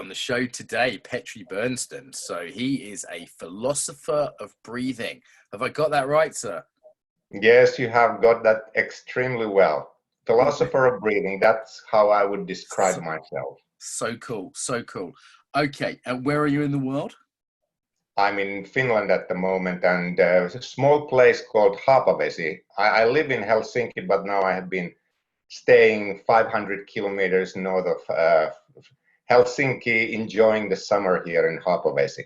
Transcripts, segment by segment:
on the show today, Petri Berndtson. So he is a philosopher of breathing. Have I got that right, sir? Yes, you have got that extremely well. Philosopher of breathing, that's how I would describe myself. So cool, so cool. Okay, and where are you in the world? I'm in Finland at the moment, and it's a small place called Haapavesi. I live in Helsinki, but now I have been staying 500 kilometers north of Helsinki, enjoying the summer here in Haapavesi.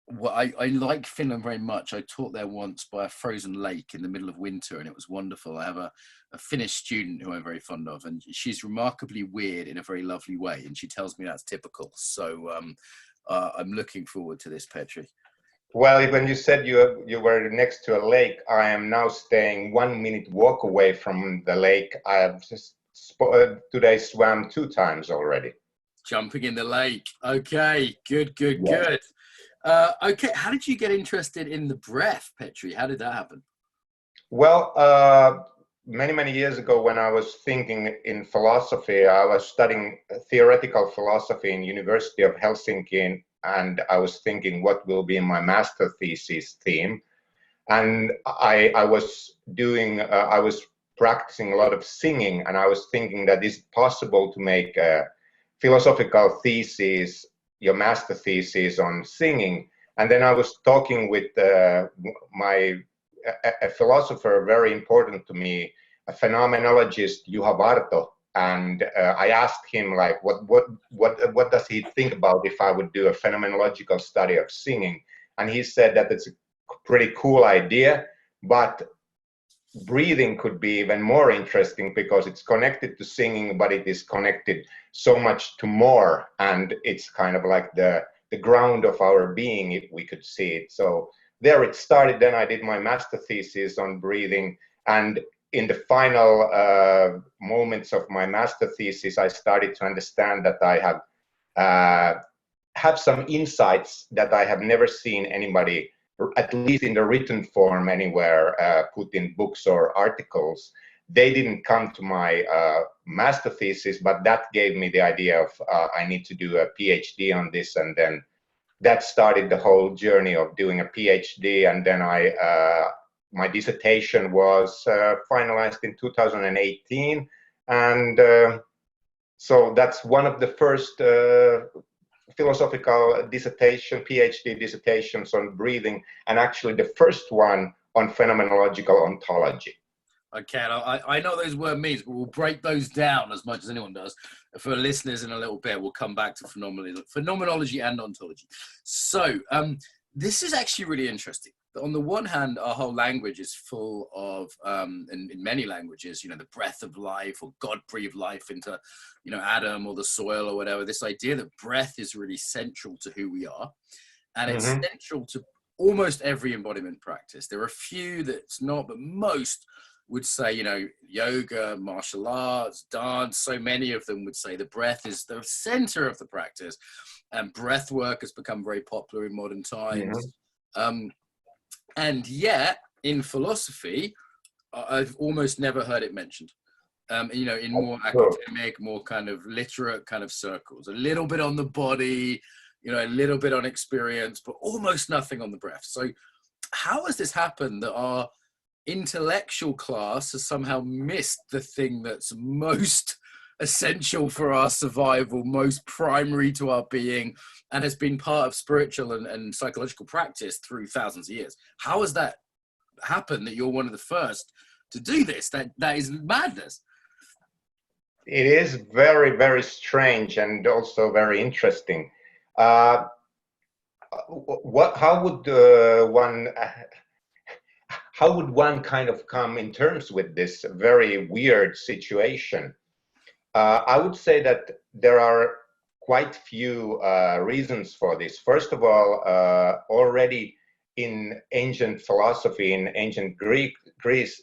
Well, I like Finland very much. I taught there once by a frozen lake in the middle of winter, and it was wonderful. I have a Finnish student who I'm very fond of, and she's remarkably weird in a very lovely way, and she tells me that's typical. So I'm looking forward to this, Petri. Well, when you said you were next to a lake, I am now staying 1 minute walk away from the lake. I have just today swam 2 times already. Jumping in the lake. Okay, good. Okay, how did you get interested in the breath, Petri? How did that happen? Well, many years ago, when I was thinking in philosophy, I was studying theoretical philosophy in University of Helsinki, and I was thinking what will be my master thesis theme. And I was practicing a lot of singing, and I was thinking that is it possible to make a philosophical thesis, your master thesis on singing. And then I was talking with a philosopher very important to me, a phenomenologist, Juha Varto, and I asked him like what does he think about if I would do a phenomenological study of singing. And he said that it's a pretty cool idea, but breathing could be even more interesting because it's connected to singing, but it is connected so much to more, and it's kind of like the ground of our being, if we could see it. So there it started. Then I did my master thesis on breathing, and in the final moments of my master thesis, I started to understand that I have some insights that I have never seen anybody, at least in the written form anywhere, put in books or articles. They didn't come to my master thesis, but that gave me the idea of I need to do a PhD on this, and then that started the whole journey of doing a PhD. And then my dissertation was finalized in 2018, and so that's one of the first philosophical PhD dissertations on breathing, and actually the first one on phenomenological ontology. Okay, I know those word means, but we'll break those down as much as anyone does. For listeners in a little bit, we'll come back to phenomenology and ontology. So this is actually really interesting. On the one hand, our whole language is full of, in many languages, the breath of life, or God breathed life into, Adam or the soil or whatever. This idea that breath is really central to who we are, and it's central to almost every embodiment practice. There are a few that's not, but most would say, yoga, martial arts, dance, so many of them would say the breath is the center of the practice, and breath work has become very popular in modern times. And yet, in philosophy, I've almost never heard it mentioned. In more academic, more kind of literate kind of circles. A little bit on the body, a little bit on experience, but almost nothing on the breath. So how has this happened that our intellectual class has somehow missed the thing that's most essential for our survival, most primary to our being, and has been part of spiritual and psychological practice through thousands of years? How has that happened that you're one of the first to do this? That is madness. It is very, very strange and also very interesting. How would one kind of come in terms with this very weird situation? I would say that there are quite few reasons for this. First of all, already in ancient philosophy, in ancient Greece,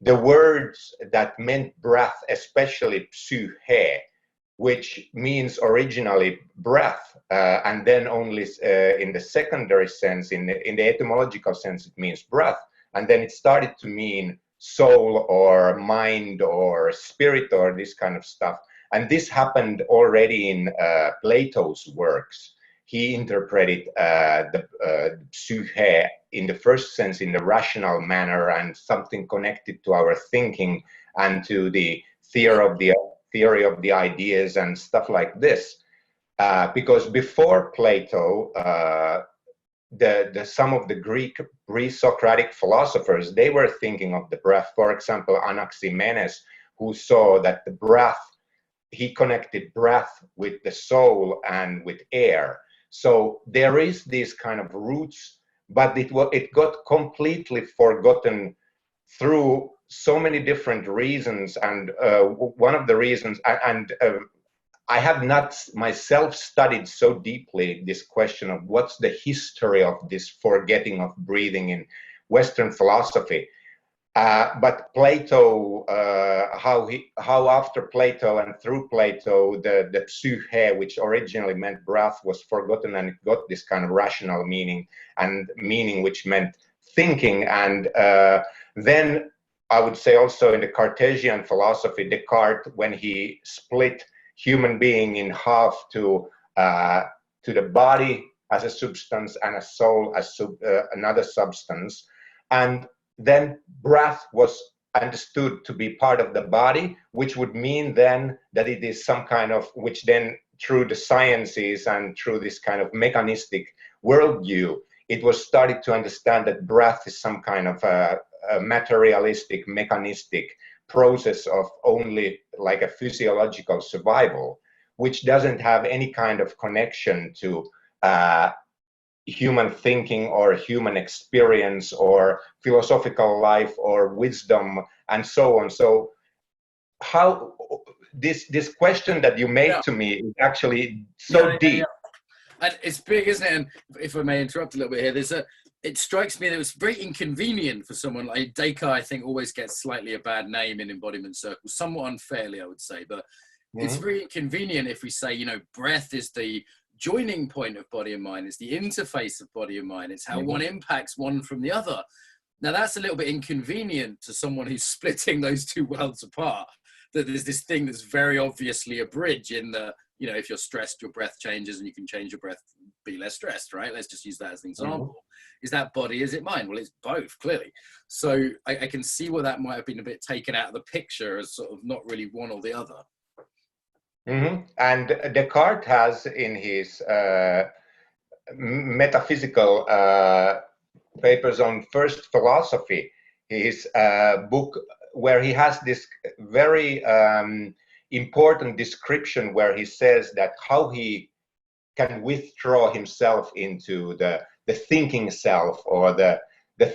the words that meant breath, especially psyche, which means originally breath, and then only in the secondary sense, in the etymological sense, it means breath, and then it started to mean soul or mind or spirit or this kind of stuff. And this happened already in Plato's works. He interpreted the psyche in the first sense in the rational manner and something connected to our thinking and to the theory of the ideas and stuff like this. Because before Plato, some of the Greek pre-Socratic philosophers, they were thinking of the breath. For example, Anaximenes, who saw that the breath, he connected breath with the soul and with air. So there is these kind of roots, but it got completely forgotten through so many different reasons. And one of the reasons, I have not myself studied so deeply this question of what's the history of this forgetting of breathing in Western philosophy. But Plato, how after Plato and through Plato, the psyche, which originally meant breath, was forgotten, and it got this kind of rational meaning, and meaning which meant thinking. And then I would say also in the Cartesian philosophy, Descartes, when he split human being in half to the body as a substance and a soul as another substance, and then breath was understood to be part of the body, which would mean then that it is some kind of, which then through the sciences and through this kind of mechanistic worldview, it was started to understand that breath is some kind of a materialistic, mechanistic process of only like a physiological survival, which doesn't have any kind of connection to human thinking or human experience or philosophical life or wisdom and so on. So how this question that you made to me is actually so deep. And it's big, isn't it? And if I may interrupt a little bit here, it strikes me that it was very inconvenient for someone like Descartes. I think always gets slightly a bad name in embodiment circles, somewhat unfairly, I would say, but it's very inconvenient if we say, breath is the joining point of body and mind, it's the interface of body and mind, it's how one impacts one from the other. Now that's a little bit inconvenient to someone who's splitting those two worlds apart, that there's this thing that's very obviously a bridge in the, if you're stressed, your breath changes and you can change your breath, be less stressed, right? Let's just use that as an example. Is that body, is it mind? Well, it's both, clearly. So I can see where that might have been a bit taken out of the picture as sort of not really one or the other. And Descartes has in his metaphysical papers on first philosophy, his book, where he has this very important description where he says that how he can withdraw himself into the thinking self or the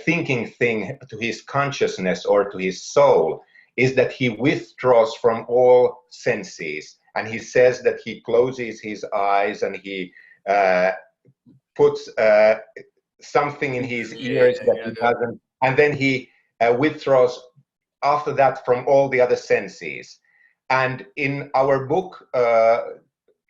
thinking thing to his consciousness or to his soul is that he withdraws from all senses. And he says that he closes his eyes and he puts something in his ears that he doesn't, and then he withdraws after that from all the other senses. And in our book,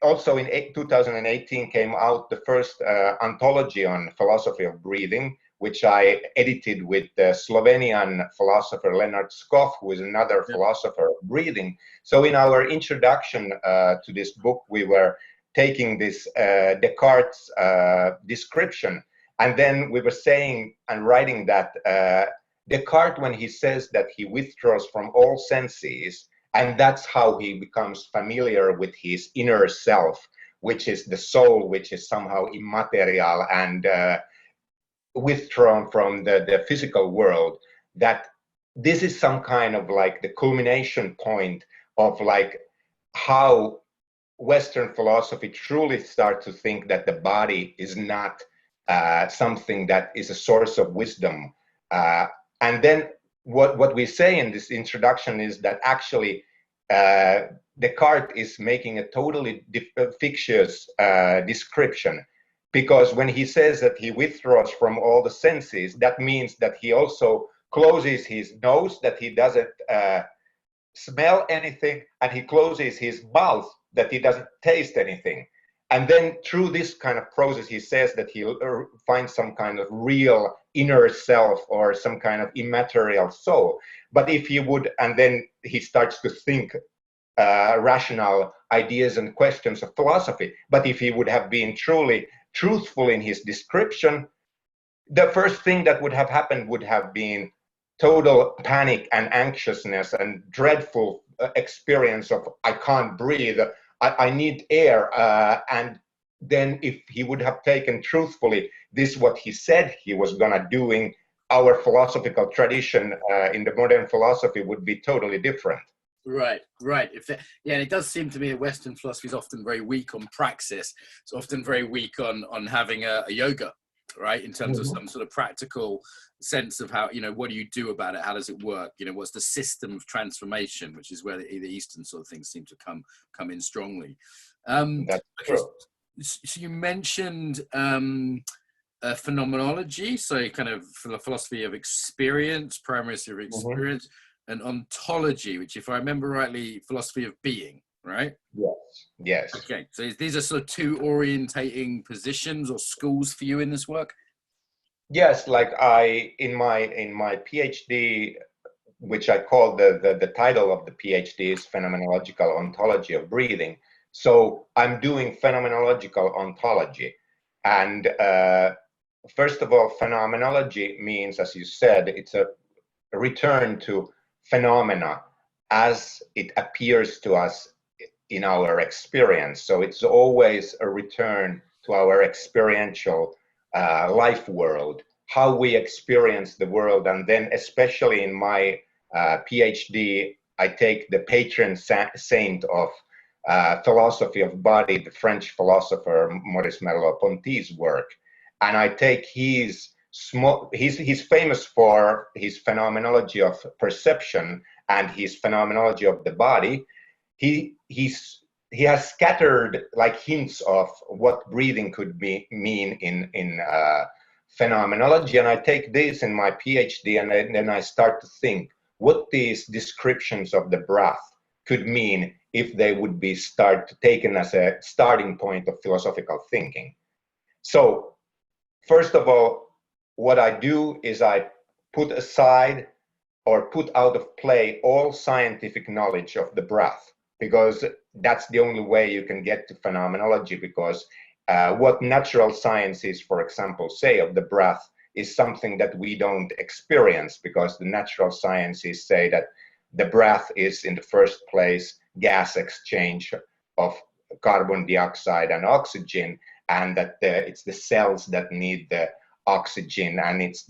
also in 2018 came out the first ontology on philosophy of breathing, which I edited with the Slovenian philosopher Leonard Skov, who is another philosopher of breathing. So in our introduction to this book, we were taking this Descartes' description, and then we were saying and writing that Descartes, when he says that he withdraws from all senses, and that's how he becomes familiar with his inner self, which is the soul, which is somehow immaterial and withdrawn from the physical world, that this is some kind of like the culmination point of like how Western philosophy truly start to think that the body is not something that is a source of wisdom. And then what we say in this introduction is that actually Descartes is making a totally fictitious description, because when he says that he withdraws from all the senses, that means that he also closes his nose, that he doesn't smell anything, and he closes his mouth, that he doesn't taste anything. And then through this kind of process, he says that he'll find some kind of real inner self or some kind of immaterial soul. But if he would, and then he starts to think rational ideas and questions of philosophy. But if he would have been truly truthful in his description, the first thing that would have happened would have been total panic and anxiousness and dreadful experience of I can't breathe, I need air, and then if he would have taken truthfully this what he said he was gonna doing, our philosophical tradition in the modern philosophy would be totally different. Right. Yeah, and it does seem to me that Western philosophy is often very weak on praxis. It's often very weak on having a yoga, right? In terms of some sort of practical sense of how, what do you do about it? How does it work? What's the system of transformation, which is where the Eastern sort of things seem to come in strongly. That's true. So you mentioned phenomenology, so kind of philosophy of experience, primacy of experience, and ontology, which, if I remember rightly, philosophy of being, right? Yes. Okay, so these are sort of two orientating positions or schools for you in this work? Yes, like in my PhD, which I call the title of the PhD is Phenomenological Ontology of Breathing. So I'm doing phenomenological ontology. And first of all, phenomenology means, as you said, it's a return to phenomena as it appears to us in our experience. So it's always a return to our experiential life world, how we experience the world. And then especially in my PhD, I take the patron saint of philosophy of body, the French philosopher Maurice Merleau-Ponty's work, and I take he's famous for his phenomenology of perception and his phenomenology of the body. He has scattered like hints of what breathing could mean in phenomenology, and I take this in my PhD, and then I start to think what these descriptions of the breath could mean if they would be taken as a starting point of philosophical thinking. So first of all, what I do is I put aside or put out of play all scientific knowledge of the breath, because that's the only way you can get to phenomenology, because what natural sciences, for example, say of the breath is something that we don't experience, because the natural sciences say that the breath is in the first place gas exchange of carbon dioxide and oxygen, and that it's the cells that need the oxygen, and it's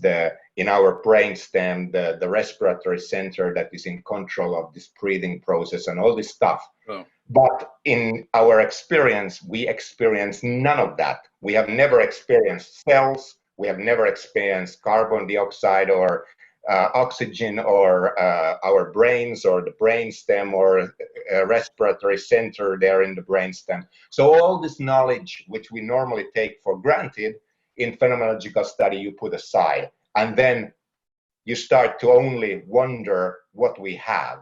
in our brainstem the respiratory center that is in control of this breathing process and all this stuff. But in our experience, we experience none of that. We have never experienced cells, we have never experienced carbon dioxide or oxygen, or our brains, or the brainstem, or a respiratory center there in the brainstem. So all this knowledge which we normally take for granted in phenomenological study, you put aside, and then you start to only wonder what we have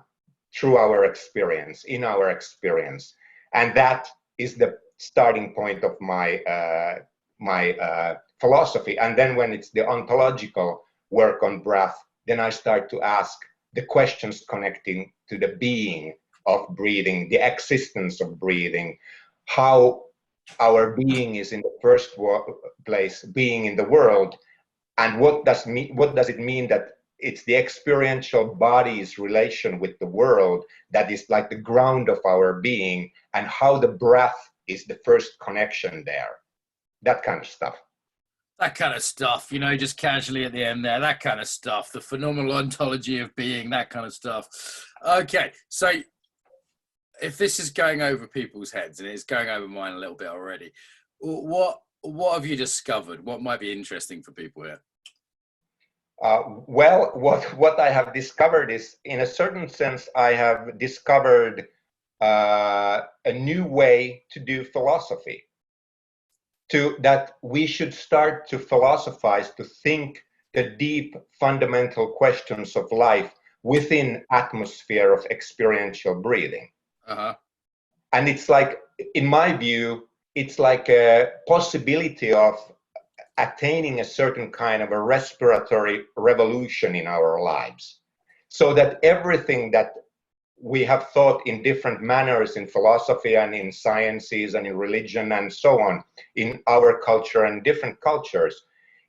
through our experience, in our experience. And that is the starting point of my philosophy. And then when it's the ontological work on breath, then I start to ask the questions connecting to the being of breathing, the existence of breathing, how our being is in the first place being in the world, and what does it mean that it's the experiential body's relation with the world that is like the ground of our being, and how the breath is the first connection there. That kind of stuff. That kind of stuff, just casually at the end there, that kind of stuff, the phenomenal ontology of being, that kind of stuff. Okay, so if this is going over people's heads, and it's going over mine a little bit already, what have you discovered? What might be interesting for people here? Well, what I have discovered is, in a certain sense, I have discovered a new way to do philosophy. That we should start to philosophize, to think the deep fundamental questions of life within atmosphere of experiential breathing. And it's like, in my view, it's like a possibility of attaining a certain kind of a respiratory revolution in our lives, so that everything that we have thought in different manners in philosophy and in sciences and in religion and so on, in our culture and different cultures,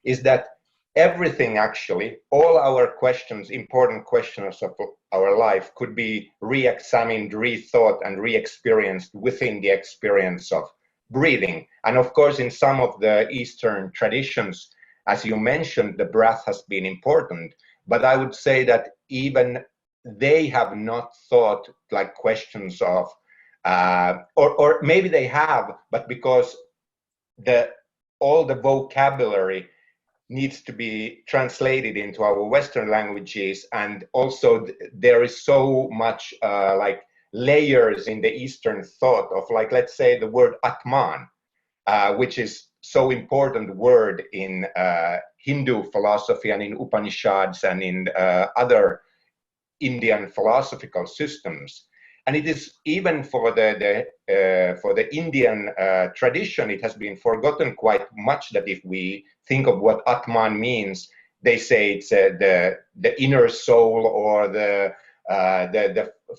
is that everything, actually, all our questions, important questions of our life, could be re-examined, rethought, and re-experienced within the experience of breathing. And of course, in some of the Eastern traditions, as you mentioned, the breath has been important. But I would say that even they have not thought like questions of, or maybe they have, but because all the vocabulary needs to be translated into our Western languages, and also there is so much like layers in the Eastern thought of, like, let's say the word Atman, which is so important word in Hindu philosophy and in Upanishads and in other Indian philosophical systems. And it is even for the Indian tradition, it has been forgotten quite much that if we think of what Atman means, they say it's the inner soul, or the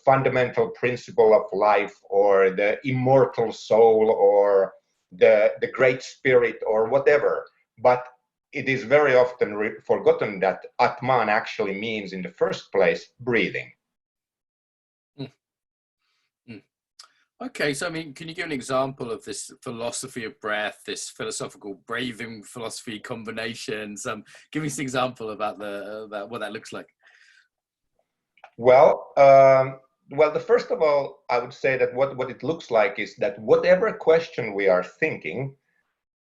fundamental principle of life, or the immortal soul, or the great spirit, or whatever. But it is very often forgotten that Atman actually means, in the first place, breathing. Okay, so I mean, can you give an example of this philosophy of breath, this philosophical breathing philosophy combinations? Give me an example about what that looks like. Well, the first of all, I would say that what it looks like is that whatever question we are thinking,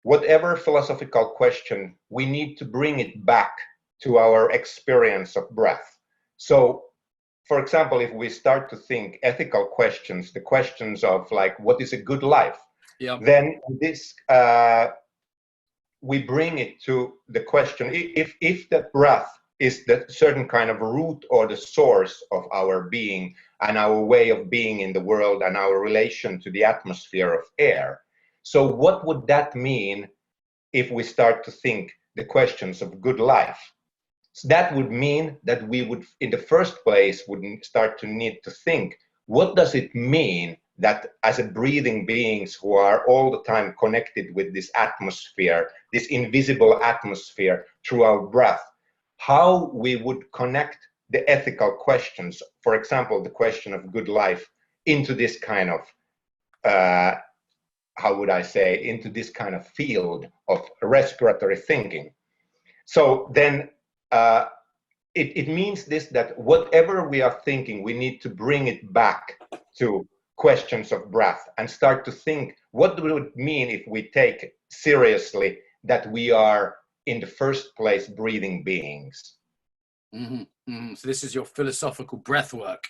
whatever philosophical question, we need to bring it back to our experience of breath. So, for example, if we start to think ethical questions, the questions of like, what is a good life? Yeah. Then this, we bring it to the question, if the breath is the certain kind of root or the source of our being and our way of being in the world and our relation to the atmosphere of air. So what would that mean if we start to think the questions of good life? So that would mean that we would, in the first place, would start to need to think, what does it mean that as a breathing beings who are all the time connected with this atmosphere, this invisible atmosphere through our breath, how we would connect the ethical questions, for example, the question of good life, into this kind of, how would I say, into this kind of field of respiratory thinking. So then, it means this, that whatever we are thinking, we need to bring it back to questions of breath and start to think, what would it mean if we take seriously that we are, in the first place, breathing beings? Mm-hmm. Mm-hmm. So this is your philosophical breath work.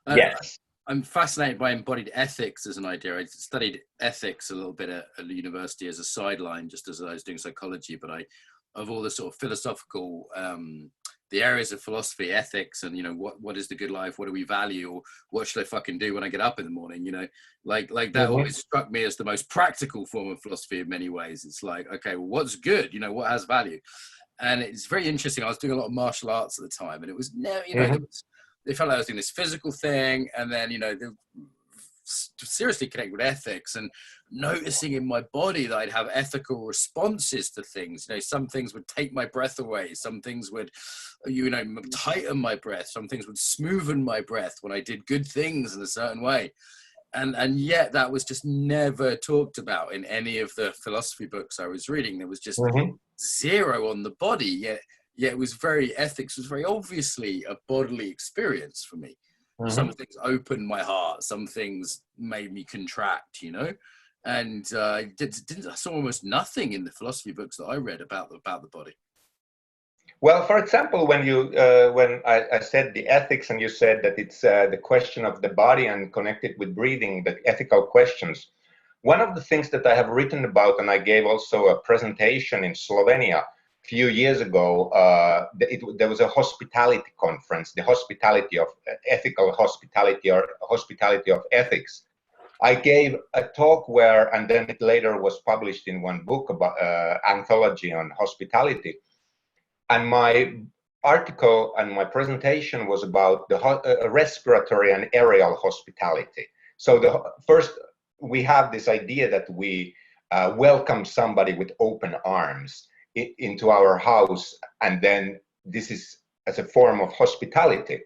Yes. I'm fascinated by embodied ethics as an idea. I studied ethics a little bit at the university as a sideline, just as I was doing psychology, but of all the sort of philosophical, the areas of philosophy, ethics, and, you know, what is the good life? What do we value? Or what should I fucking do when I get up in the morning? You know, like that always struck me as the most practical form of philosophy in many ways. It's like, okay, well, what's good? You know, what has value? And it's very interesting. I was doing a lot of martial arts at the time, and it was never, you know, it felt like I was doing this physical thing, and then, you know, seriously connect with ethics, and noticing in my body that I'd have ethical responses to things. You know, some things would take my breath away, some things would, you know, tighten my breath, some things would smoothen my breath when I did good things in a certain way. And yet that was just never talked about in any of the philosophy books I was reading. There was just zero on the body, yet it was ethics was very obviously a bodily experience for me. Some things opened my heart, some things made me contract, you know, and I saw almost nothing in the philosophy books that I read about the body. Well, for example, when I said the ethics, and you said that it's the question of the body and connected with breathing, the ethical questions. One of the things that I have written about, and I gave also a presentation in Slovenia a few years ago, there was a hospitality conference, the hospitality of ethical hospitality, or hospitality of ethics. I gave a talk where, and then it later was published in one book about anthology on hospitality. And article and my presentation was about the respiratory and aerial hospitality. So first, we have this idea that we welcome somebody with open arms into our house, and then this is as a form of hospitality.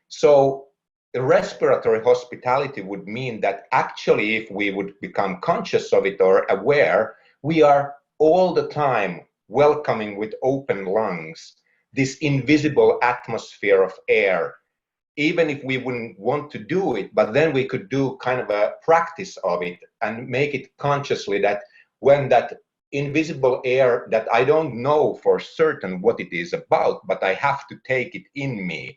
So the respiratory hospitality would mean that actually, if we would become conscious of it or aware, we are all the time welcoming with open lungs this invisible atmosphere of air, even if we wouldn't want to do it, but then we could do kind of a practice of it and make it consciously that when that invisible air that I don't know for certain what it is about, but I have to take it in me,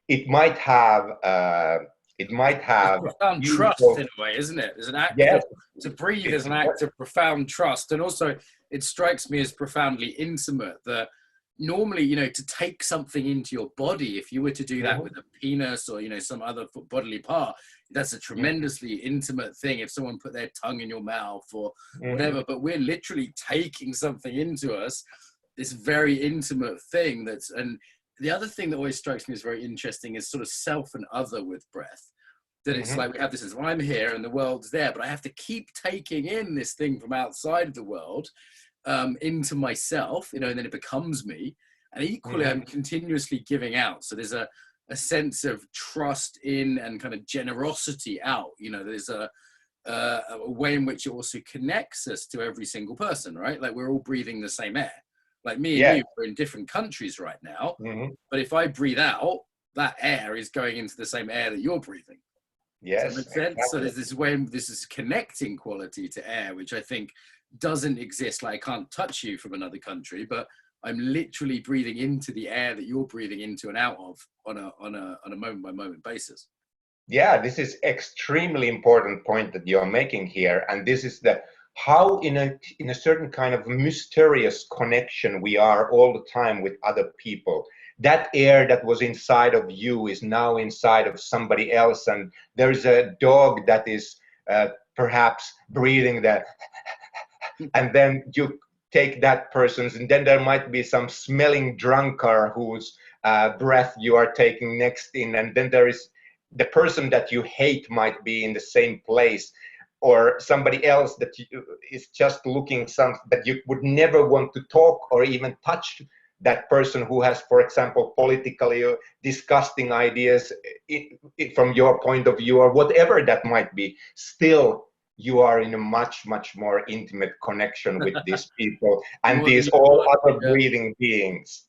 it might have profound trust useful, in a way, isn't it? There's an act yes, to breathe is an act of profound trust, and also it strikes me as profoundly intimate that normally, you know, to take something into your body, if you were to do that with a penis or, you know, some other bodily part, that's a tremendously intimate thing if someone put their tongue in your mouth or whatever. But we're literally taking something into us, this very intimate thing. And the other thing that always strikes me as very interesting is sort of self and other with breath. That it's like we have this sense, well, I'm here and the world's there, but I have to keep taking in this thing from outside of the world into myself, you know, and then it becomes me. And equally, I'm continuously giving out. So there's a sense of trust in and kind of generosity out. You know, there's a way in which it also connects us to every single person, right? Like we're all breathing the same air. Like me and you, we're in different countries right now. But if I breathe out, that air is going into the same air that you're breathing. Yes. Does that make sense? So there's this way, this is connecting quality to air, which I think doesn't exist. Like I can't touch you from another country, but I'm literally breathing into the air that you're breathing into and out of on a moment by moment basis. Yeah, this is extremely important point that you're making here, and this is the how in a certain kind of mysterious connection we are all the time with other people. That air that was inside of you is now inside of somebody else, and there's a dog that is perhaps breathing that, and then you take that person's, and then there might be some smelling drunkard whose breath you are taking next in, and then there is the person that you hate might be in the same place, or somebody else that is just looking some that you would never want to talk or even touch, that person who has, for example, politically disgusting ideas from your point of view or whatever that might be. Still, you are in a much more intimate connection with these people and these all other breathing beings.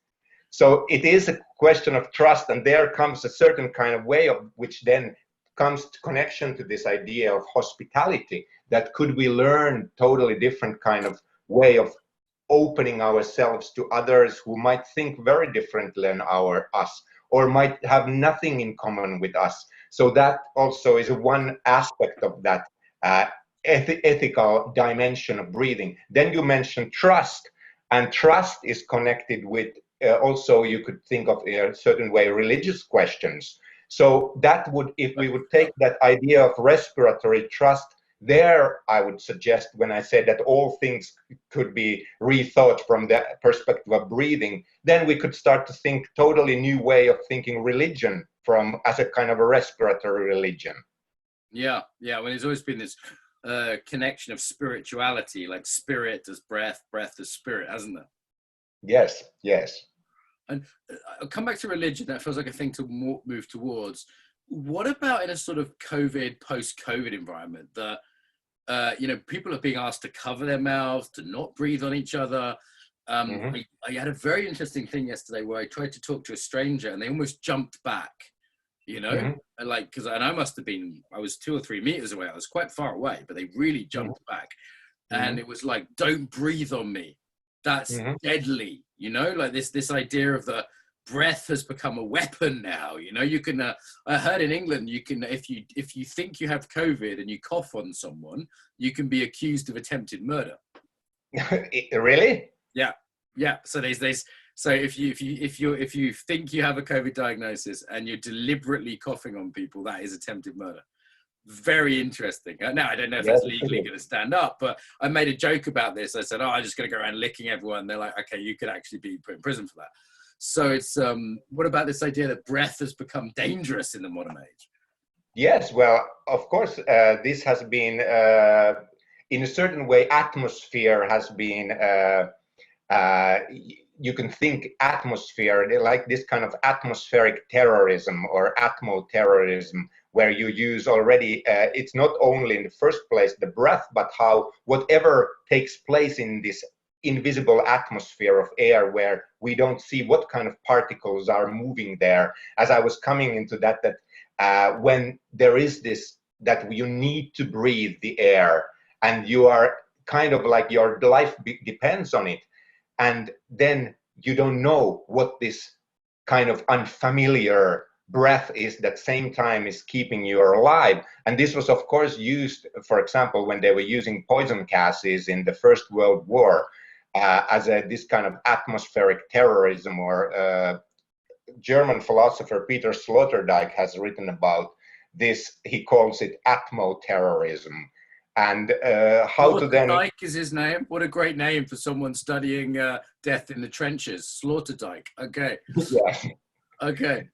So it is a question of trust, and there comes a certain kind of way of which then comes to connection to this idea of hospitality, that could we learn totally different kind of way of opening ourselves to others who might think very differently than us, or might have nothing in common with us. So that also is one aspect of that ethical dimension of breathing. Then you mentioned trust, and trust is connected with also, you could think of in a certain way religious questions. So that would, if we would take that idea of respiratory trust, there I would suggest, when I said that all things could be rethought from the perspective of breathing, then we could start to think totally new way of thinking religion from as a kind of a respiratory religion. Yeah, well, there's always been this connection of spirituality, like spirit as breath, breath as spirit, hasn't there? Yes. And I'll come back to religion. That feels like a thing to move towards. What about in a sort of COVID, post-COVID environment that, you know, people are being asked to cover their mouths, to not breathe on each other. I had a very interesting thing yesterday where I tried to talk to a stranger and they almost jumped back, you know, like, and I was 2 or 3 meters away. I was quite far away, but they really jumped back. And it was like, don't breathe on me. That's deadly, you know, like this idea of the breath has become a weapon now. You know, you can, I heard in England, you can, if you think you have COVID and you cough on someone, you can be accused of attempted murder. Really? Yeah. So so if you think you have a COVID diagnosis and you're deliberately coughing on people, that is attempted murder. Very interesting. Now, I don't know if that's legally going to stand up, but I made a joke about this. I said, I'm just going to go around licking everyone. They're like, okay, you could actually be put in prison for that. So it's what about this idea that breath has become dangerous in the modern age? Yes, well, of course, this has been, in a certain way, atmosphere has been, you can think atmosphere, like this kind of atmospheric terrorism or atmo-terrorism, where you use already, it's not only in the first place the breath, but how whatever takes place in this invisible atmosphere of air where we don't see what kind of particles are moving there. As I was coming into that, when there is this, that you need to breathe the air and you are kind of like your life depends on it, and then you don't know what this kind of unfamiliar breath is that same time is keeping you alive. And this was of course used, for example, when they were using poison gases in the First World War, as this kind of atmospheric terrorism, or German philosopher Peter Sloterdijk has written about this. He calls it atmo-terrorism. And how to then... Sloterdijk is his name. What a great name for someone studying death in the trenches. Sloterdijk. Okay. Yes. Okay.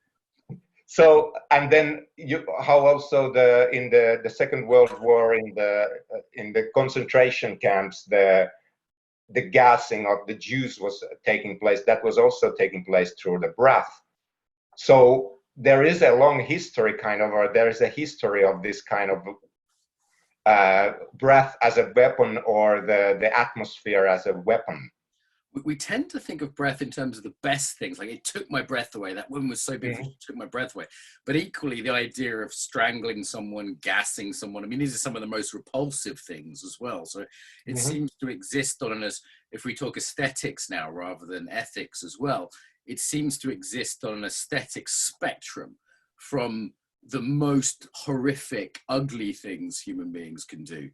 So, and then how also in the Second World War, in the concentration camps, the gassing of the Jews was taking place. That was also taking place through the breath. So there is a long history, kind of, or there is a history of this kind of breath as a weapon, or the atmosphere as a weapon. We tend to think of breath in terms of the best things, like it took my breath away. That woman was so beautiful, it took my breath away. But equally, the idea of strangling someone, gassing someone, I mean, these are some of the most repulsive things as well. So it seems to exist on us, if we talk aesthetics now rather than ethics as well, it seems to exist on an aesthetic spectrum, from the most horrific, ugly things human beings can do,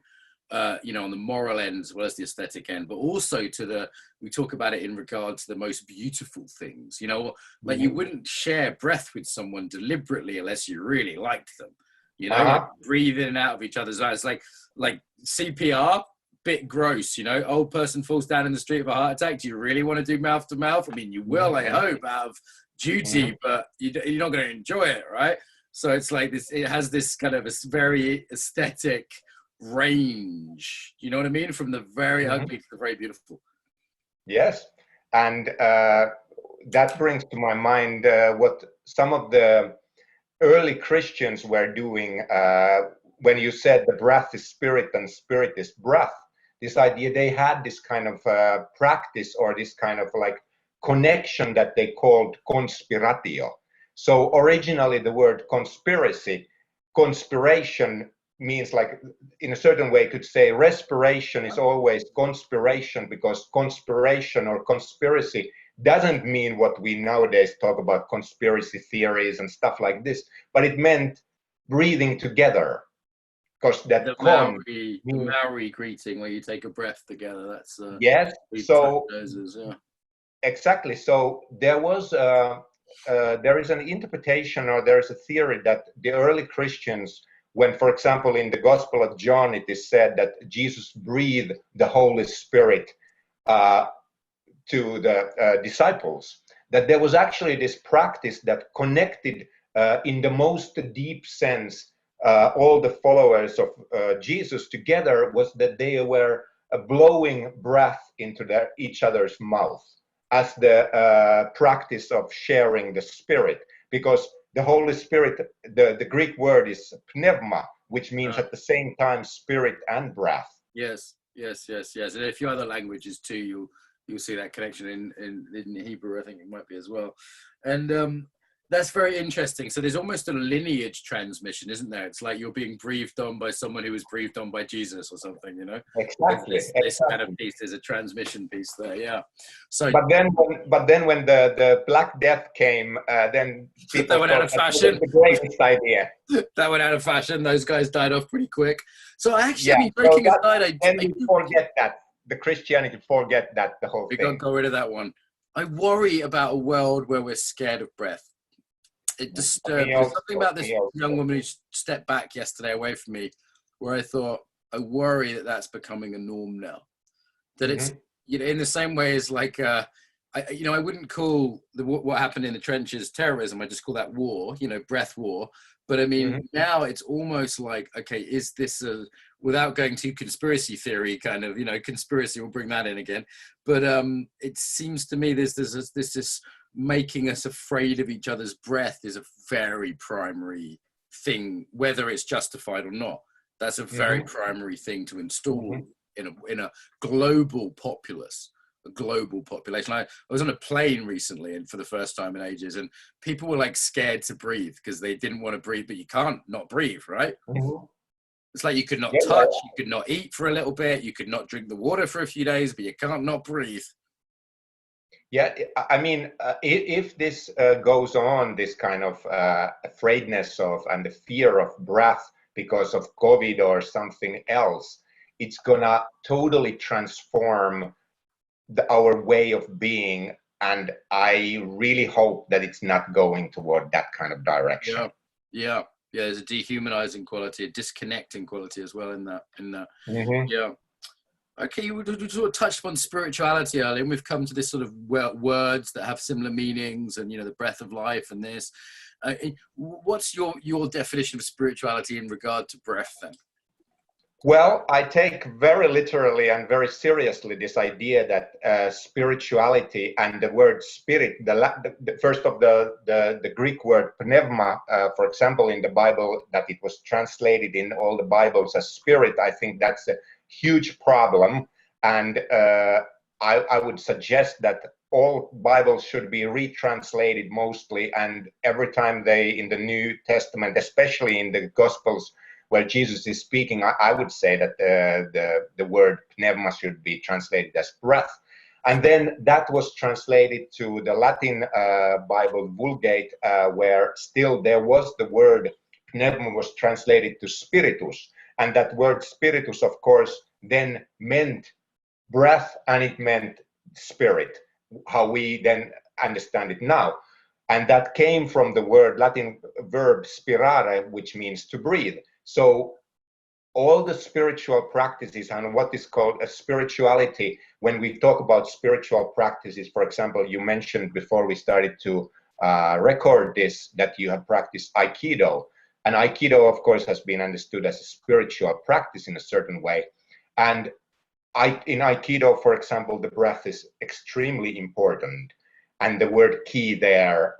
you know, on the moral end as well as the aesthetic end, but also to we talk about it in regard to the most beautiful things, you know, like you wouldn't share breath with someone deliberately unless you really liked them, you know, like breathe in and out of each other's eyes, like CPR, bit gross, you know, old person falls down in the street of a heart attack. Do you really want to do mouth to mouth? I mean, you will, I hope, out of duty, but you're not going to enjoy it, right? So it's like this, it has this kind of a very aesthetic range, you know what I mean? From the very ugly to the very beautiful. Yes. And that brings to my mind what some of the early Christians were doing when you said the breath is spirit and spirit is breath. This idea, they had this kind of practice, or this kind of like connection that they called conspiratio. So originally the word conspiration means, like, in a certain way could say respiration is always conspiration, because conspiration or conspiracy doesn't mean what we nowadays talk about, conspiracy theories and stuff like this, but it meant breathing together. Because that the Maori greeting where you take a breath together, that's yes. So noses, yeah. Exactly. So there was there is an interpretation, or there is a theory, that the early Christians, when, for example, in the Gospel of John, it is said that Jesus breathed the Holy Spirit to the disciples, that there was actually this practice that connected in the most deep sense all the followers of Jesus together, was that they were blowing breath into each other's mouth as the practice of sharing the Spirit, because the Holy Spirit, the Greek word is pneuma, which means at the same time spirit and breath. Yes. And a few other languages too, you'll see that connection in Hebrew, I think it might be as well. And that's very interesting. So there's almost a lineage transmission, isn't there? It's like you're being breathed on by someone who was breathed on by Jesus or something, you know? Exactly. This kind of piece, there's a transmission piece there, yeah. So, but then when the Black Death came, then people that went out of fashion. The greatest idea. That went out of fashion. Those guys died off pretty quick. So actually, I mean, joking aside, and we forget that. The Christianity forget that, the whole thing. We can't go rid of that one. I worry about a world where we're scared of breath. It disturbed me. There's something about this young woman who stepped back yesterday away from me, where I thought, I worry that that's becoming a norm now. That it's, you know, in the same way as like, I I wouldn't call what happened in the trenches terrorism. I just call that war, breath war. But I mean, now it's almost like, okay, is this without going to conspiracy theory kind of, conspiracy, we'll bring that in again. But it seems to me this making us afraid of each other's breath is a very primary thing, whether it's justified or not. That's a very primary thing to install in a global populace. A global population. I was on a plane recently, and for the first time in ages, and people were like scared to breathe because they didn't want to breathe, but you can't not breathe, right? It's like you could not touch, you could not eat for a little bit, you could not drink the water for a few days, but you can't not breathe. Yeah, I mean, if this goes on, this kind of afraidness of and the fear of breath because of COVID or something else, it's gonna totally transform our way of being, and I really hope that it's not going toward that kind of direction. Yeah. There's a dehumanizing quality, a disconnecting quality as well in that. Yeah. Okay, you sort of touched upon spirituality earlier, and we've come to this sort of words that have similar meanings, and the breath of life and this. What's your definition of spirituality in regard to breath then? Well, I take very literally and very seriously this idea that spirituality and the word spirit, the first of the Greek word pneuma, for example, in the Bible, that it was translated in all the Bibles as spirit. I think that's a huge problem, and I would suggest that all Bibles should be retranslated mostly, and every time in the New Testament, especially in the Gospels, where Jesus is speaking, I would say that the word pneuma should be translated as breath. And then that was translated to the Latin Bible Vulgate, where still there was the word pneuma was translated to spiritus. And that word spiritus, of course, then meant breath, and it meant spirit, how we then understand it now. And that came from the Latin verb spirare, which means to breathe. So all the spiritual practices and what is called a spirituality, when we talk about spiritual practices, for example, you mentioned before we started to record this that you have practiced Aikido. And Aikido, of course, has been understood as a spiritual practice in a certain way. And in Aikido, for example, the breath is extremely important. And the word ki there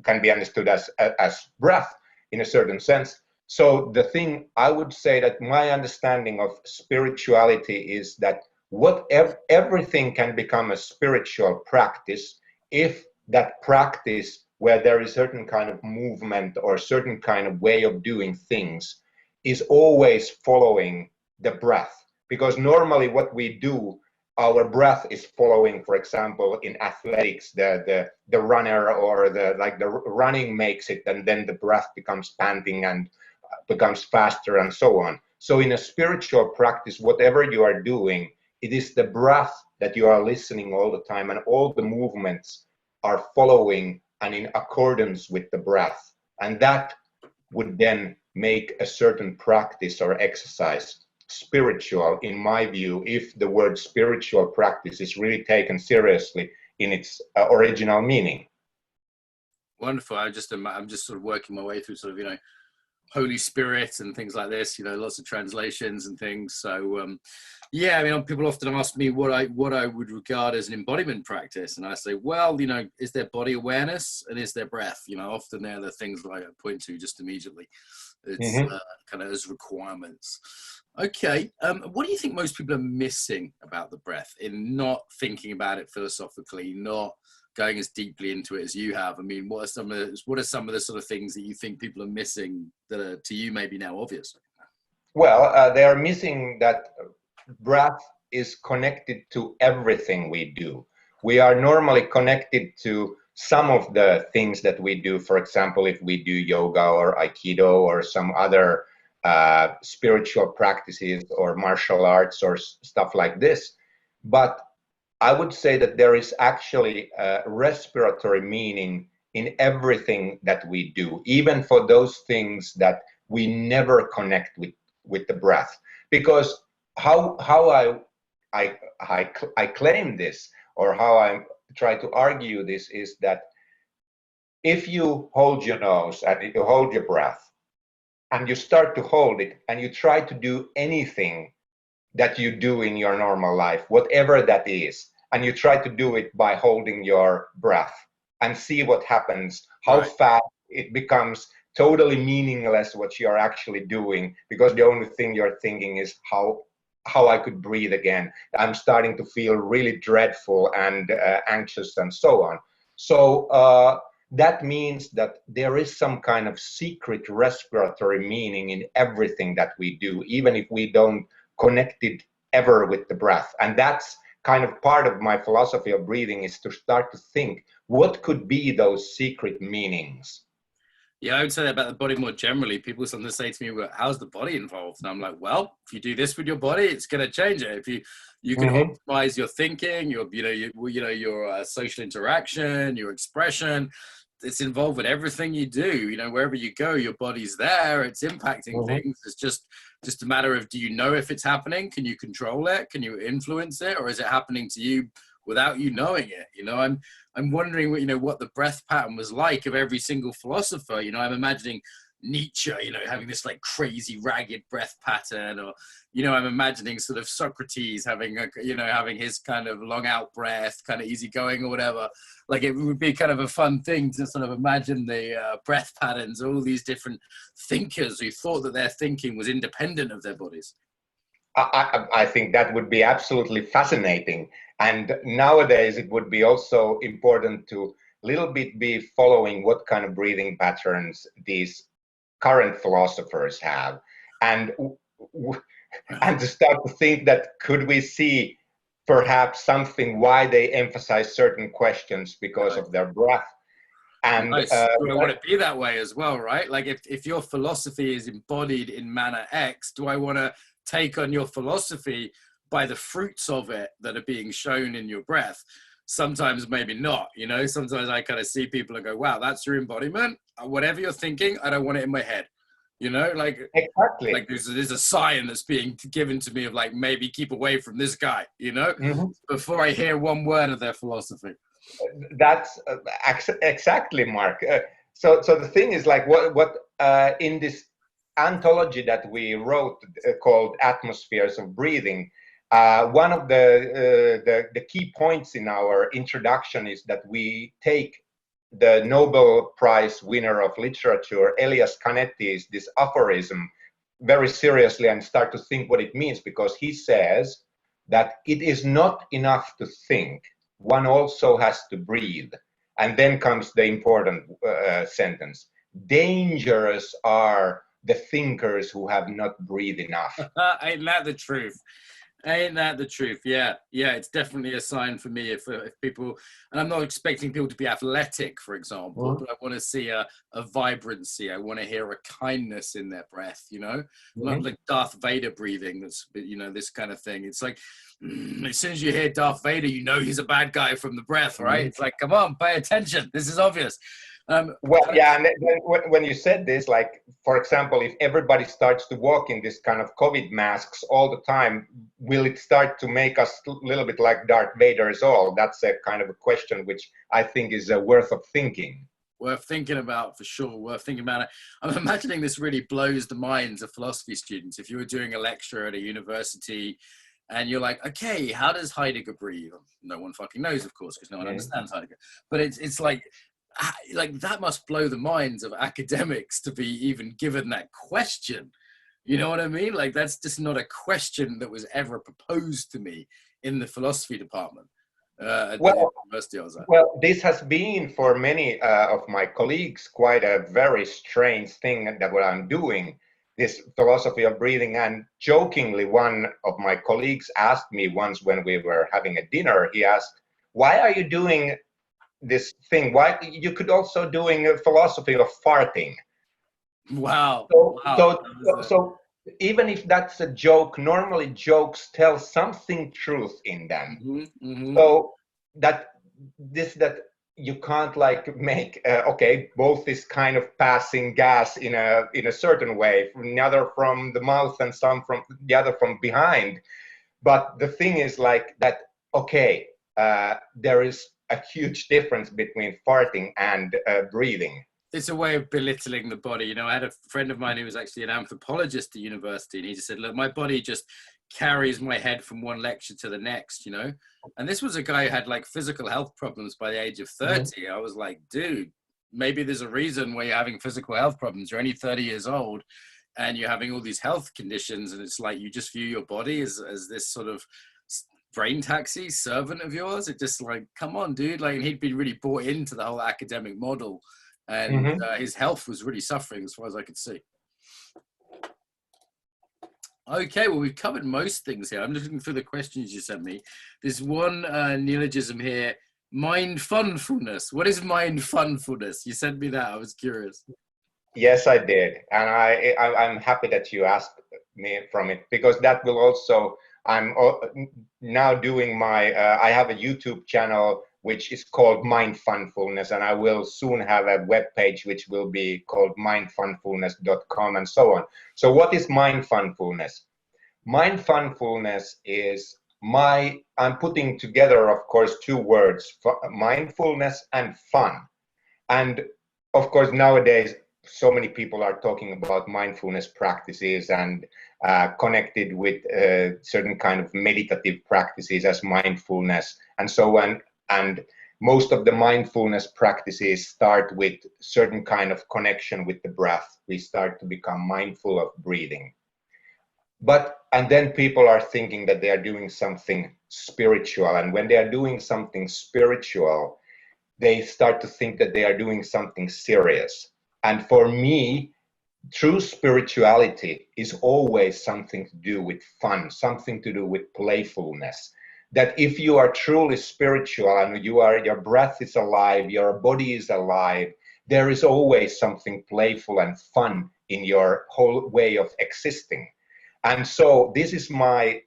can be understood as breath in a certain sense. So the thing I would say that my understanding of spirituality is that everything can become a spiritual practice if that practice, where there is a certain kind of movement or a certain kind of way of doing things, is always following the breath. Because normally what we do, our breath is following, for example, in athletics, the runner or the running makes it, and then the breath becomes panting and becomes faster and so on. So in a spiritual practice, whatever you are doing, it is the breath that you are listening all the time, and all the movements are following and in accordance with the breath. And that would then make a certain practice or exercise spiritual, in my view, if the word spiritual practice is really taken seriously in its original meaning. Wonderful. I'm just sort of working my way through sort of, Holy Spirit and things like this, lots of translations and things. So, yeah, I mean, people often ask me what I would regard as an embodiment practice. And I say, well, is there body awareness and is there breath? Often they're the things that I point to just immediately. It's kind of as requirements. Okay. What do you think most people are missing about the breath in not thinking about it philosophically, not going as deeply into it as you have? I mean, what are some of the sort of things that you think people are missing that are, to you, maybe now obvious? Well, they are missing that breath is connected to everything we do. We are normally connected to some of the things that we do. For example, if we do yoga or Aikido or some other spiritual practices or martial arts or stuff like this. But I would say that there is actually a respiratory meaning in everything that we do, even for those things that we never connect with the breath. Because how I claim this, or how I try to argue this is that if you hold your nose and you hold your breath and you start to hold it and you try to do anything that you do in your normal life, whatever that is, and you try to do it by holding your breath and see what happens, how Right. fast it becomes totally meaningless what you're actually doing, because the only thing you're thinking is how I could breathe again. I'm starting to feel really dreadful and anxious and so on. So that means that there is some kind of secret respiratory meaning in everything that we do, even if we don't connect it ever with the breath. And that's kind of part of my philosophy of breathing, is to start to think what could be those secret meanings. Yeah, I would say that about the body more generally. People sometimes say to me, well, how's the body involved? And I'm like, well, if you do this with your body, it's going to change it. If you can optimize your thinking, your social interaction, your expression, it's involved with everything you do. Wherever you go, your body's there. It's impacting things. It's just a matter of, do you know if it's happening? Can you control it? Can you influence it? Or is it happening to you without you knowing it? I'm wondering what the breath pattern was like of every single philosopher. I'm imagining Nietzsche, having this like crazy ragged breath pattern, or I'm imagining sort of Socrates having having his kind of long out breath, kind of easygoing or whatever. Like, it would be kind of a fun thing to sort of imagine the breath patterns, all these different thinkers who thought that their thinking was independent of their bodies. I think that would be absolutely fascinating. And nowadays it would be also important to little bit be following what kind of breathing patterns these current philosophers have, and to start to think that could we see perhaps something why they emphasize certain questions because of their breath. And nice. Do I want to be that way as well, right? Like, if your philosophy is embodied in manner X, do I want to take on your philosophy by the fruits of it that are being shown in your breath? Sometimes maybe not. Sometimes I kind of see people and go, wow, that's your embodiment. Whatever you're thinking, I don't want it in my head. Exactly. Like there's a sign that's being given to me of like, maybe keep away from this guy, before I hear one word of their philosophy. That's exactly, Mark. So the thing is, like, what in this anthology that we wrote called Atmospheres of Breathing, one of the key points in our introduction is that we take the Nobel Prize winner of literature, Elias Canetti's, this aphorism, very seriously and start to think what it means, because he says that it is not enough to think, one also has to breathe. And then comes the important sentence: dangerous are the thinkers who have not breathed enough. Ain't that the truth? Ain't that the truth? Yeah, it's definitely a sign for me if people, and I'm not expecting people to be athletic, for example, but I want to see a vibrancy. I want to hear a kindness in their breath, not like Darth Vader breathing. That's, this kind of thing. It's like, as soon as you hear Darth Vader, he's a bad guy from the breath, right? It's like, come on, pay attention. This is obvious. Well, yeah, and then when you said this, like, for example, if everybody starts to walk in this kind of COVID masks all the time, will it start to make us a little bit like Darth Vader as all? That's a kind of a question which I think is worth of thinking. Worth thinking about, for sure. Worth thinking about it. I'm imagining this really blows the minds of philosophy students. If you were doing a lecture at a university and you're like, okay, how does Heidegger breathe? No one fucking knows, of course, because no one understands Heidegger. But it's like that must blow the minds of academics to be even given that question. You know what I mean? Like, that's just not a question that was ever proposed to me in the philosophy department at the university I was at. Well, this has been for many of my colleagues quite a very strange thing that what I'm doing, this philosophy of breathing. And jokingly, one of my colleagues asked me once when we were having a dinner, he asked, why are you doing this thing? Why you could also doing a philosophy of farting? Wow. So even if that's a joke, normally jokes tell something truth in them. So that you can't like make okay, both is kind of passing gas in a certain way, from the other from the mouth and some from the other from behind. But the thing is like that, okay, there is a huge difference between farting and breathing. It's a way of belittling the body. You know, I had a friend of mine who was actually an anthropologist at university, and he just said, look, my body just carries my head from one lecture to the next, you know. And this was a guy who had like physical health problems by the age of 30. I was like, dude, maybe there's a reason why you're having physical health problems. You're only 30 years old and you're having all these health conditions, and it's like you just view your body as this sort of brain taxi servant of yours. It just like, come on, dude. Like, and he'd been really bought into the whole academic model, and his health was really suffering as far as I could see. Okay, well, we've covered most things here. I'm just looking through the questions you sent me. There's one neologism here, mindfulness. What is mindfulness? You sent me that. I was curious. Yes, I did. And I'm happy that you asked me from it, because that will also, I'm now doing my, I have a YouTube channel which is called Mindfulness, and I will soon have a web page which will be called mindfulness.com and so on. So what is mindfulness? Mindfulness is I'm putting together, of course, two words, mindfulness and fun. And of course, nowadays, so many people are talking about mindfulness practices and connected with certain kind of meditative practices as mindfulness and so on. And most of the mindfulness practices start with certain kind of connection with the breath. We start to become mindful of breathing. And then people are thinking that they are doing something spiritual. And when they are doing something spiritual, they start to think that they are doing something serious. And for me, true spirituality is always something to do with fun, something to do with playfulness. That if you are truly spiritual and your breath is alive, your body is alive, there is always something playful and fun in your whole way of existing. And so this is my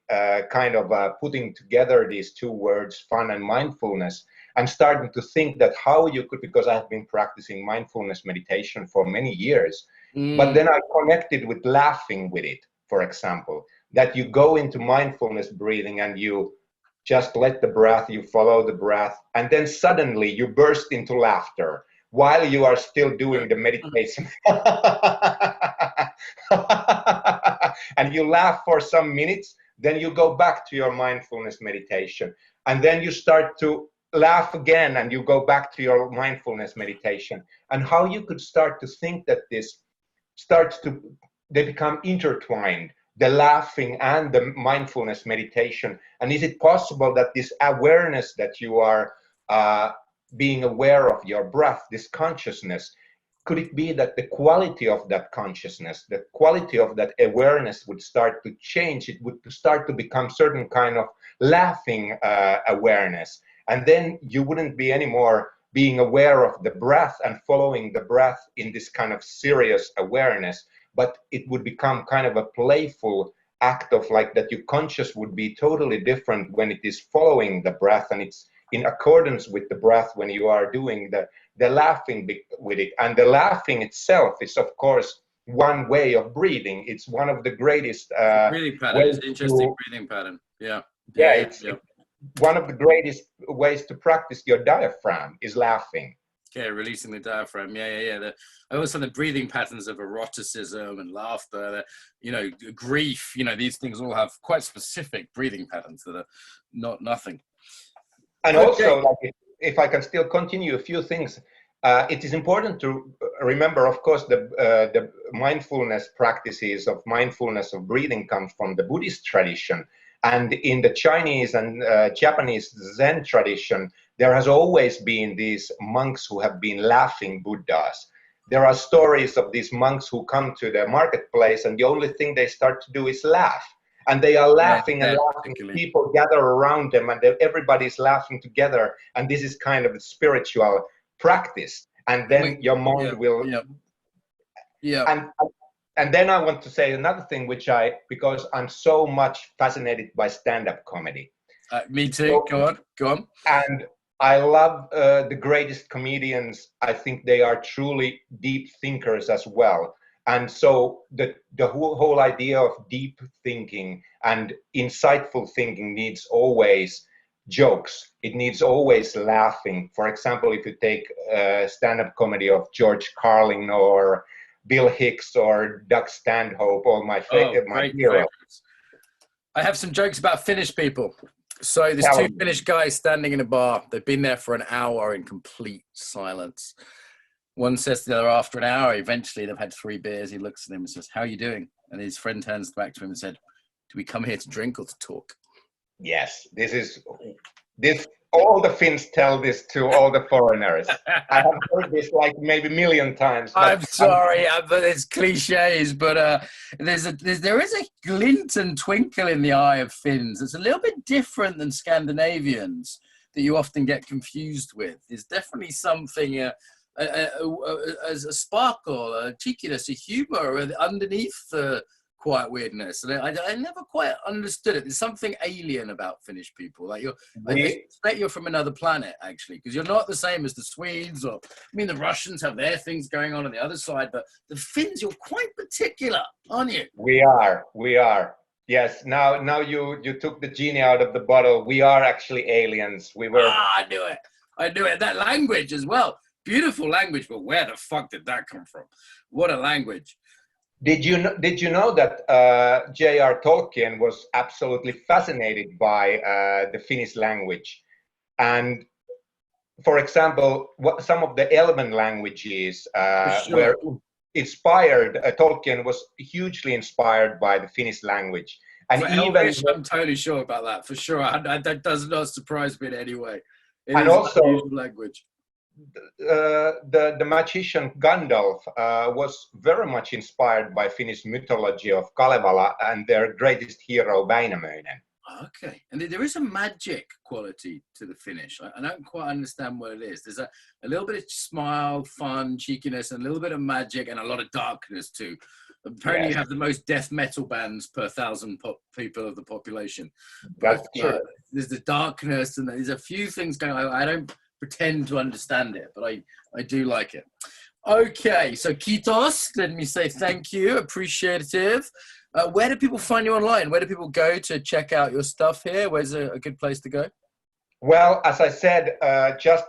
kind of putting together these two words, fun and mindfulness, and starting to think that how you could, because I've been practicing mindfulness meditation for many years, but then I connected with laughing with it, for example, that you go into mindfulness breathing and you just let the breath, you follow the breath, and then suddenly you burst into laughter while you are still doing the meditation. And you laugh for some minutes, then you go back to your mindfulness meditation, and then you start to laugh again and you go back to your mindfulness meditation. And how you could start to think that this starts to, they become intertwined, the laughing and the mindfulness meditation. And is it possible that this awareness that you are being aware of your breath, this consciousness, could it be that the quality of that consciousness, the quality of that awareness would start to change? It would start to become certain kind of laughing awareness. And then you wouldn't be anymore being aware of the breath and following the breath in this kind of serious awareness, but it would become kind of a playful act of like that your conscious would be totally different when it is following the breath, and it's in accordance with the breath when you are doing the laughing with it. And the laughing itself is, of course, one way of breathing. It's one of the greatest breathing pattern. It's an interesting breathing pattern. Yeah. It's one of the greatest ways to practice your diaphragm is laughing. Okay, releasing the diaphragm. I always find the breathing patterns of eroticism and laughter, grief, these things all have quite specific breathing patterns that are not nothing. And also, like, if I can still continue a few things, it is important to remember, of course, the mindfulness practices of mindfulness of breathing comes from the Buddhist tradition. And in the Chinese and Japanese Zen tradition, there has always been these monks who have been laughing Buddhas. There are stories of these monks who come to the marketplace and the only thing they start to do is laugh. And they are laughing and laughing. People gather around them and everybody's laughing together. And this is kind of a spiritual practice. And then your mind will... And then I want to say another thing, because I'm so much fascinated by stand-up comedy. Me too. So, go on. And I love the greatest comedians. I think they are truly deep thinkers as well. And so the whole idea of deep thinking and insightful thinking needs always jokes. It needs always laughing. For example, if you take stand-up comedy of George Carlin or Bill Hicks or Doug Stanhope, all my Great heroes. favorites. I have some jokes about Finnish people. So there's Tell two me. Finnish guys standing in a bar. They've been there for an hour in complete silence. One says to the other after an hour, eventually they've had 3 beers. He looks at him and says, "How are you doing?" And his friend turns back to him and said, "Do we come here to drink or to talk?" Yes, this. All the Finns tell this to all the foreigners. I have heard this like maybe 1,000,000 times. I'm sorry, but it's cliches. But there is a glint and twinkle in the eye of Finns. It's a little bit different than Scandinavians that you often get confused with. There's definitely something, as a sparkle, a cheekiness, a humor underneath the quiet weirdness. And I never quite understood it. There's something alien about Finnish people. Like I suspect you're from another planet, actually, because you're not the same as the Swedes, or I mean, the Russians have their things going on the other side, but the Finns, you're quite particular, aren't you? We are. Yes. Now you took the genie out of the bottle. We are actually aliens. We were. I knew it. That language as well. Beautiful language, but where the fuck did that come from? What a language. Did you know that J.R. Tolkien was absolutely fascinated by the Finnish language? And for example, some of the Elven languages were inspired. Tolkien was hugely inspired by the Finnish language. And for even Elvish, I'm totally sure about that, for sure. That does not surprise me in any way. It and is also, an unusual language. The magician Gandalf was very much inspired by Finnish mythology of Kalevala and their greatest hero Väinämöinen. Okay, and there is a magic quality to the Finnish. I don't quite understand what it is. There's a little bit of smile, fun, cheekiness, and a little bit of magic, and a lot of darkness too. Apparently, you have the most death metal bands per 1,000 people of the population. That's true. There's the darkness, and there's a few things going on. I don't pretend to understand it, but I do like it. Okay, so Kitos, let me say thank you, appreciative. Where do people find you online? Where do people go to check out your stuff here? Where's a good place to go? Well, as I said, just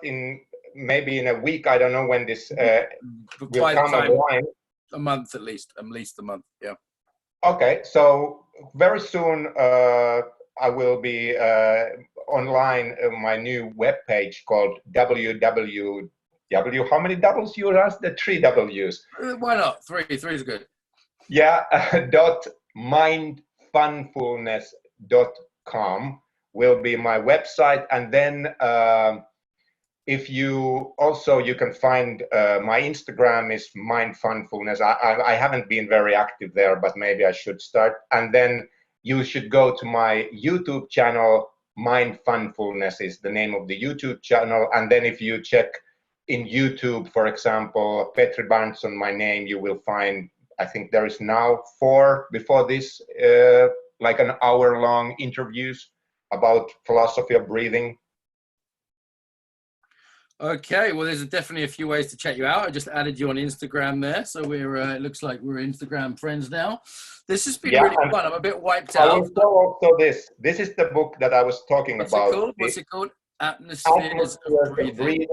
maybe in a week, I don't know when this will come online. A month at least a month, yeah. Okay, so very soon I will be online my new webpage called www. How many W's you asked? The 3 W's. Why not? 3 is good. Yeah, mindfunfulness.com will be my website, and then if you can find my Instagram is mindfunfulness. I haven't been very active there, but maybe I should start. And then you should go to my YouTube channel. Mindfunfulness is the name of the YouTube channel, and then if you check in YouTube, for example, Petri Berndtson, my name, you will find, I think there is now 4 before this, like an hour-long interviews about philosophy of breathing. Okay, well, there's definitely a few ways to check you out. I just added you on Instagram there, so it looks like we're Instagram friends now. This has been really fun. I'm a bit wiped out. I will show also this. This is the book that I was talking about. What's it called? Atmospheres of Breathing.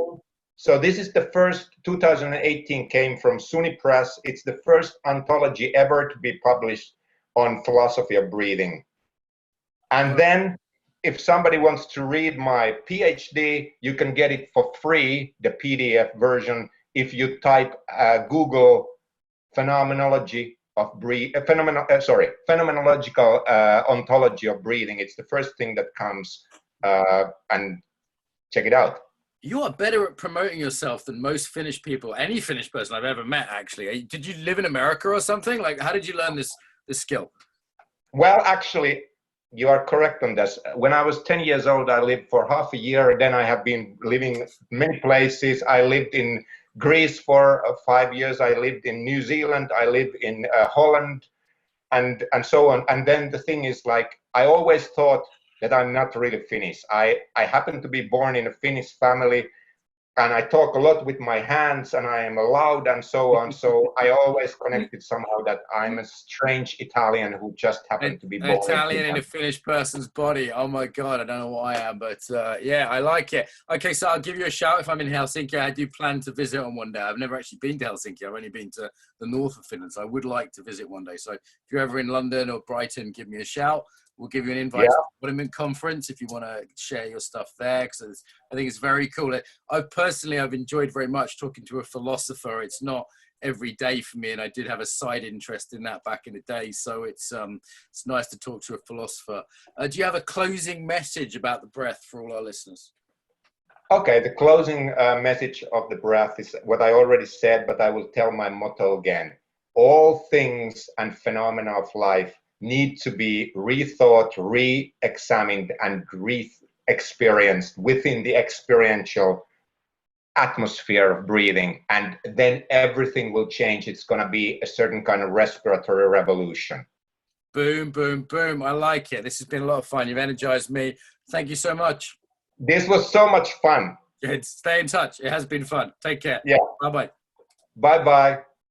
So this is the first, 2018, came from SUNY Press. It's the first anthology ever to be published on philosophy of breathing. And then if somebody wants to read my PhD, you can get it for free, the PDF version, if you type Google phenomenology of phenomenological ontology of breathing. It's the first thing that comes, and check it out. You are better at promoting yourself than most Finnish people, any Finnish person I've ever met, actually. Did you live in America or something? Like, how did you learn this skill? Well, actually, you are correct on this. When I was 10 years old, I lived for half a year. Then I have been living many places. I lived in Greece for 5 years. I lived in New Zealand. I lived in Holland, and so on. And then the thing is, like, I always thought that I'm not really Finnish. I happen to be born in a Finnish family, and I talk a lot with my hands, and I am loud and so on. So I always connected somehow that I'm a strange Italian who just happened to be An born in Italian in a Finland. Finnish person's body. Oh my God, I don't know what I am, but yeah, I like it. Okay, so I'll give you a shout if I'm in Helsinki. I do plan to visit on one day. I've never actually been to Helsinki. I've only been to the north of Finland, so I would like to visit one day. So if you're ever in London or Brighton, give me a shout. We'll give you an invite to the Embodiment conference if you want to share your stuff there, because I think it's very cool. I've enjoyed very much talking to a philosopher. It's not every day for me, and I did have a side interest in that back in the day, so it's nice to talk to a philosopher. Do you have a closing message about the breath for all our listeners? Okay, the closing message of the breath is what I already said, but I will tell my motto again. All things and phenomena of life need to be rethought, re-examined, and re-experienced within the experiential atmosphere of breathing, and then everything will change. It's going to be a certain kind of respiratory revolution. Boom, boom, boom. I like it. This has been a lot of fun. You've energized me. Thank you so much. This was so much fun. Stay in touch. It has been fun. Take care. Yeah. Bye-bye. Bye-bye.